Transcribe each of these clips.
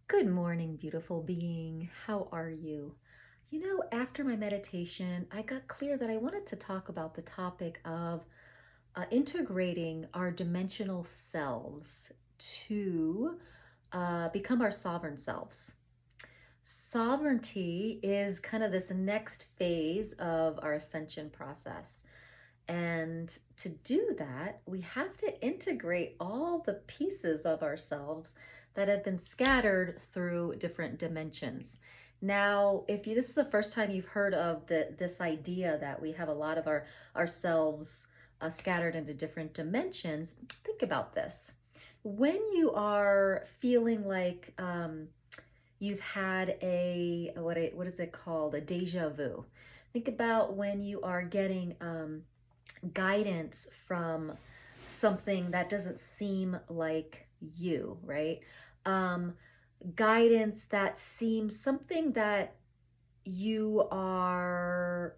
Good morning, beautiful being. How are you? After my meditation, I got clear that I wanted to talk about the topic of integrating our dimensional selves to become our sovereign selves. Sovereignty is kind of this next phase of our ascension process. And to do that, we have to integrate all the pieces of ourselves that have been scattered through different dimensions. Now, if this is the first time you've heard of this idea that we have a lot of ourselves scattered into different dimensions, think about this. When you are feeling like you've had what is it called? A deja vu. Think about when you are getting guidance from something that doesn't seem like you, right? Um, Guidance that seems something that you are,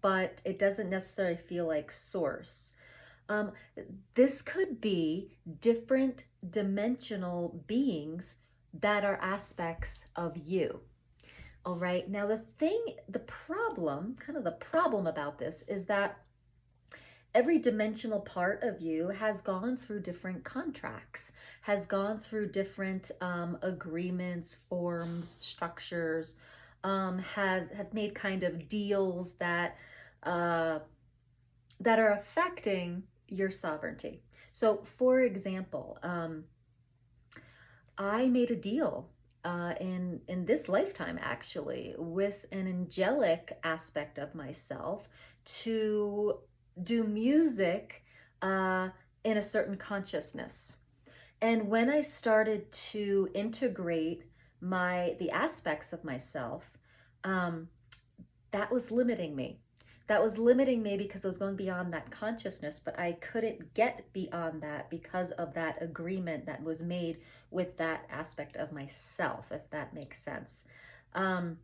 but it doesn't necessarily feel like source. Um, this could be different dimensional beings that are aspects of you. All right. Now, the problem about this is that every dimensional part of you has gone through different contracts, has gone through different agreements, forms, structures, have made kind of deals uh, that are affecting your sovereignty. So, for example, I made a deal in this lifetime, actually, with an angelic aspect of myself to do music uh, in a certain consciousness. And when I started to integrate the aspects of myself, um, that was limiting me. That was limiting me because I was going beyond that consciousness, but I couldn't get beyond that because of that agreement that was made with that aspect of myself, if that makes sense. Um,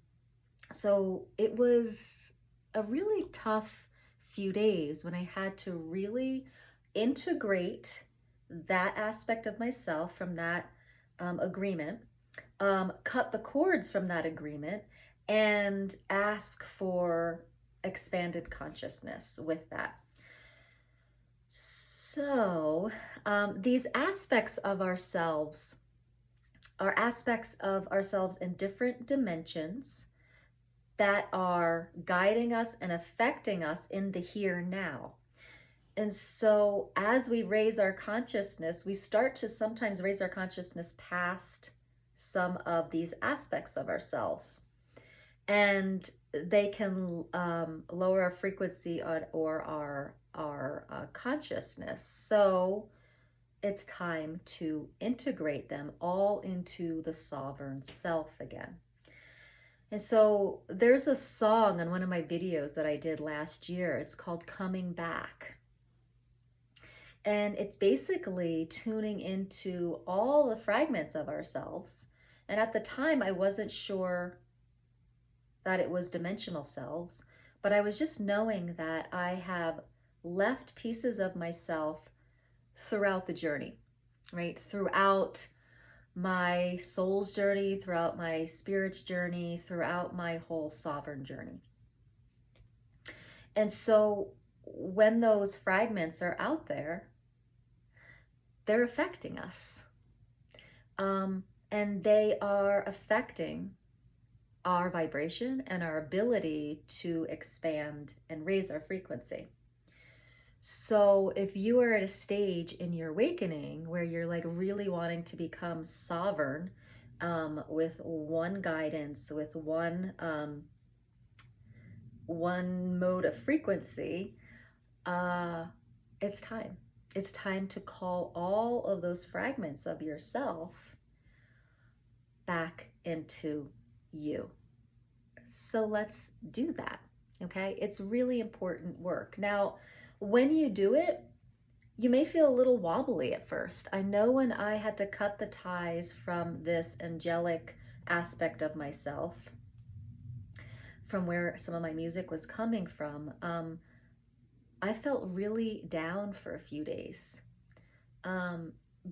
so it was a really tough few days when I had to really integrate that aspect of myself from that agreement, cut the cords from that agreement, and ask for expanded consciousness with that. So, these aspects of ourselves are aspects of ourselves in different dimensions that are guiding us and affecting us in the here now. And so, as we raise our consciousness, we start to sometimes raise our consciousness past some of these aspects of ourselves. And they can lower our frequency or our consciousness. So, it's time to integrate them all into the sovereign self again. And so there's a song on one of my videos that I did last year. It's called Coming Back. And it's basically tuning into all the fragments of ourselves. And at the time, I wasn't sure that it was dimensional selves, but I was just knowing that I have left pieces of myself throughout the journey, right? Throughout my soul's journey, throughout my spirit's journey, throughout my whole sovereign journey. And so when those fragments are out there, they're affecting us. And they are affecting our vibration and our ability to expand and raise our frequency. So if you are at a stage in your awakening where you're like really wanting to become sovereign, with one guidance, with one mode of frequency, uh, it's time. It's time to call all of those fragments of yourself back into you. So let's do that. Okay. It's really important work. Now, when you do it, you may feel a little wobbly at first. I know when I had to cut the ties from this angelic aspect of myself, from where some of my music was coming from, I felt really down for a few days.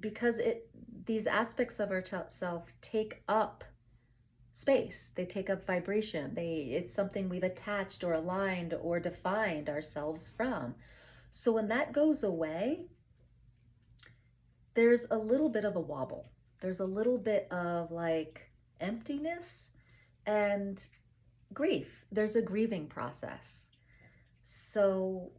because these aspects of our self take up space, they take up vibration, it's something we've attached or aligned or defined ourselves from. So when that goes away, there's a little bit of a wobble. There's a little bit of like emptiness and grief. There's a grieving process. So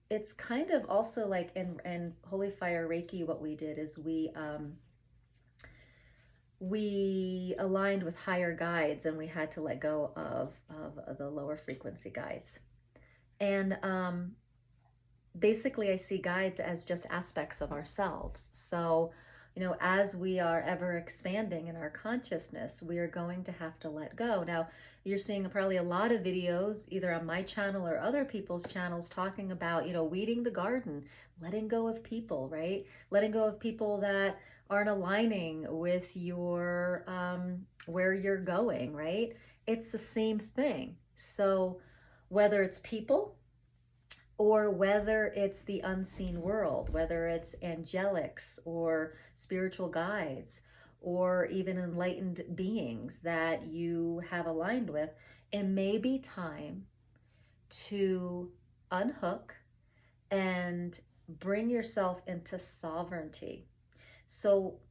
it's kind of also like in Holy Fire Reiki, what we did is we aligned with higher guides, and we had to let go of the lower frequency guides. And basically I see guides as just aspects of ourselves. So, as we are ever expanding in our consciousness, we are going to have to let go. Now, you're seeing probably a lot of videos, either on my channel or other people's channels, talking about, weeding the garden, letting go of people, right? Letting go of people that aren't aligning with your, where you're going, right? It's the same thing. So, whether it's people, or whether it's the unseen world, whether it's angelics or spiritual guides, or even enlightened beings that you have aligned with, it may be time to unhook and bring yourself into sovereignty. So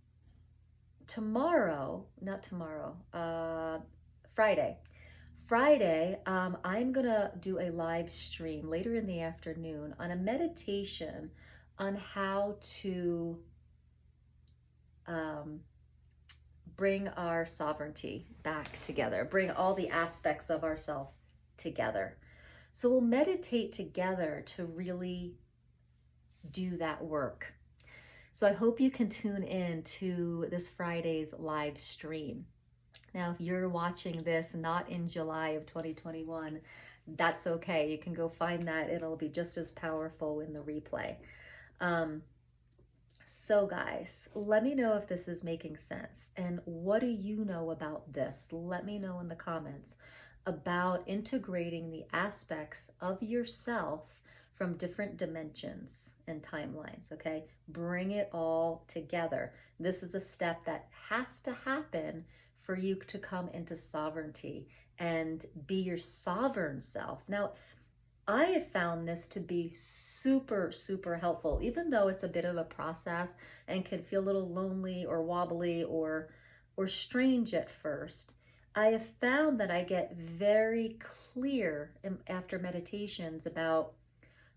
Friday, I'm gonna do a live stream later in the afternoon on a meditation on how to um, bring our sovereignty back together, bring all the aspects of ourself together. So we'll meditate together to really do that work. So I hope you can tune in to this Friday's live stream. Now, if you're watching this not in July of 2021, that's okay. You can go find that. It'll be just as powerful in the replay. So guys, let me know if this is making sense. And what do you know about this? Let me know in the comments about integrating the aspects of yourself from different dimensions and timelines, okay? Bring it all together. This is a step that has to happen for you to come into sovereignty and be your sovereign self. Now, I have found this to be super, super helpful, even though it's a bit of a process and can feel a little lonely or wobbly or strange at first. I have found that I get very clear after meditations about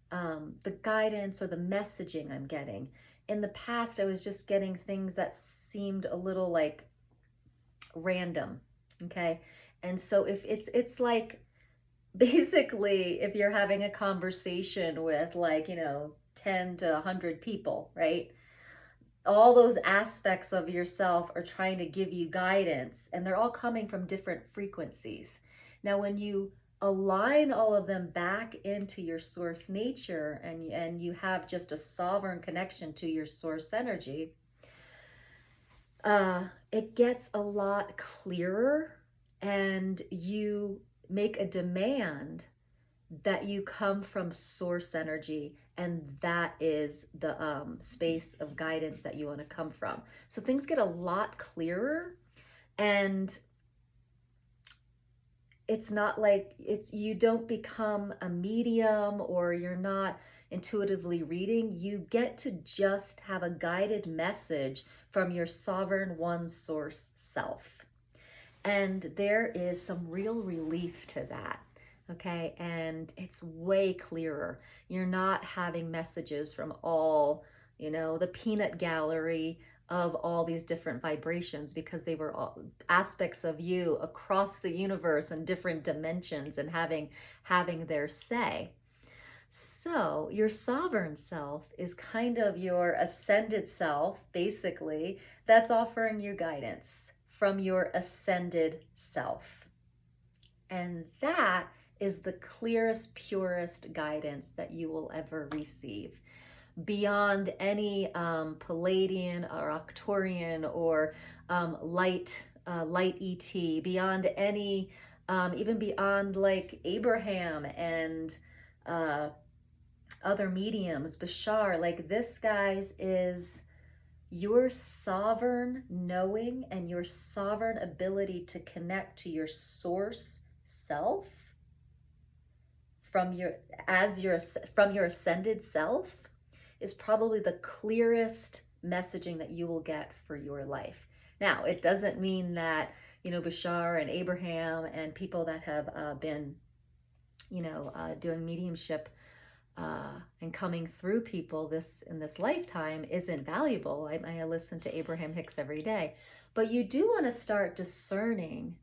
the guidance or the messaging I'm getting. In the past, I was just getting things that seemed a little like random, okay? And so if it's like, basically, if you're having a conversation with like, 10 to 100 people, right? All those aspects of yourself are trying to give you guidance, and they're all coming from different frequencies. Now, when you align all of them back into your source nature, and you have just a sovereign connection to your source energy, it gets a lot clearer, and you make a demand that you come from source energy, and that is the space of guidance that you want to come from. So things get a lot clearer, and it's not like you don't become a medium, or you're not intuitively reading. You get to just have a guided message from your sovereign one source self. And there is some real relief to that. Okay, and it's way clearer. You're not having messages from all, the peanut gallery of all these different vibrations, because they were all aspects of you across the universe and different dimensions, and having their say. So your sovereign self is kind of your ascended self, basically, that's offering you guidance from your ascended self. And that is the clearest, purest guidance that you will ever receive, beyond any Palladian or Arcturian or light ET, beyond any, even beyond like Abraham and other mediums, Bashar. Like, this, guys, is your sovereign knowing and your sovereign ability to connect to your source self from your from your ascended self is probably the clearest messaging that you will get for your life. Now, it doesn't mean that, Bashar and Abraham and people that have been, doing mediumship and coming through people in this lifetime isn't valuable. I listen to Abraham Hicks every day. But you do want to start discerning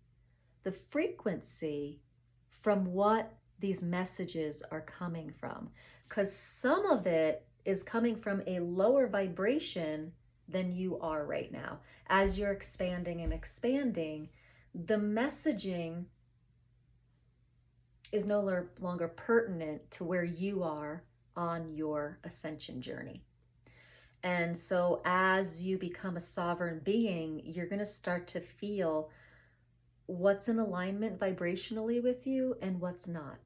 the frequency from what these messages are coming from. Because some of it is coming from a lower vibration than you are right now. As you're expanding and expanding, the messaging is no longer pertinent to where you are on your ascension journey. And so as you become a sovereign being, you're going to start to feel what's in alignment vibrationally with you and what's not.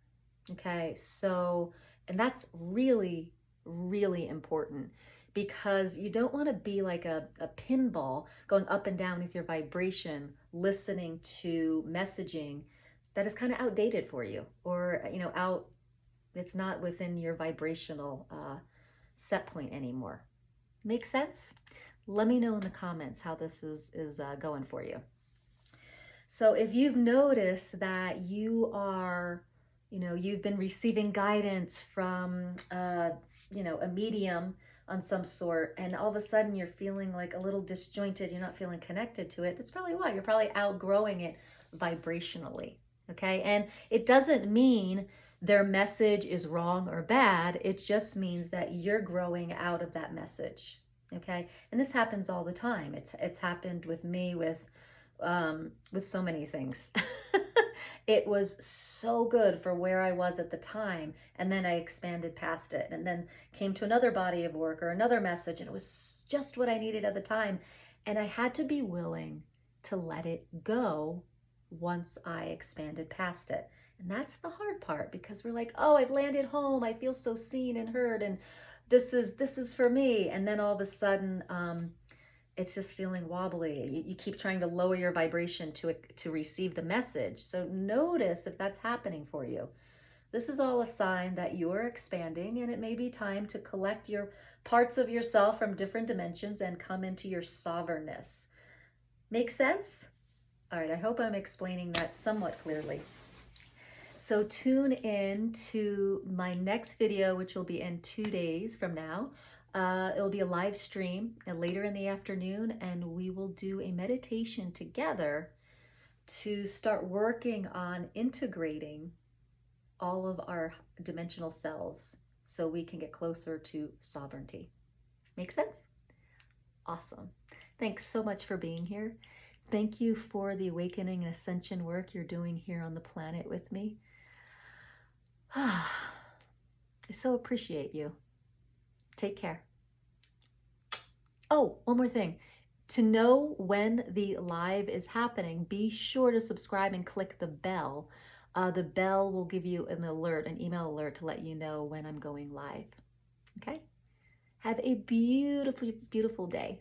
Okay, so, and that's really, really important, because you don't want to be like a pinball going up and down with your vibration, listening to messaging that is kind of outdated for you, or, it's not within your vibrational set point anymore. Make sense? Let me know in the comments how this is going for you. So if you've noticed that you are, you've been receiving guidance from, a medium on some sort, and all of a sudden you're feeling like a little disjointed, you're not feeling connected to it, that's probably why. You're probably outgrowing it vibrationally, okay? And it doesn't mean their message is wrong or bad. It just means that you're growing out of that message, okay? And this happens all the time. It's happened with me with so many things. It was so good for where I was at the time, and then I expanded past it, and then came to another body of work or another message, and it was just what I needed at the time. And I had to be willing to let it go once I expanded past it. And that's the hard part, because we're like, oh, I've landed home, I feel so seen and heard, and this is for me. And then all of a sudden, it's just feeling wobbly. You keep trying to lower your vibration to receive the message. So notice if that's happening for you. This is all a sign that you're expanding, and it may be time to collect your parts of yourself from different dimensions and come into your sovereignness. Make sense? All right, I hope I'm explaining that somewhat clearly. So tune in to my next video, which will be in 2 days from now. It'll be a live stream later in the afternoon, and we will do a meditation together to start working on integrating all of our dimensional selves so we can get closer to sovereignty. Make sense? Awesome. Thanks so much for being here. Thank you for the awakening and ascension work you're doing here on the planet with me. I so appreciate you. Take care. Oh, one more thing. To know when the live is happening, be sure to subscribe and click the bell. The bell will give you an alert, an email alert, to let you know when I'm going live. Okay? Have a beautiful, beautiful day.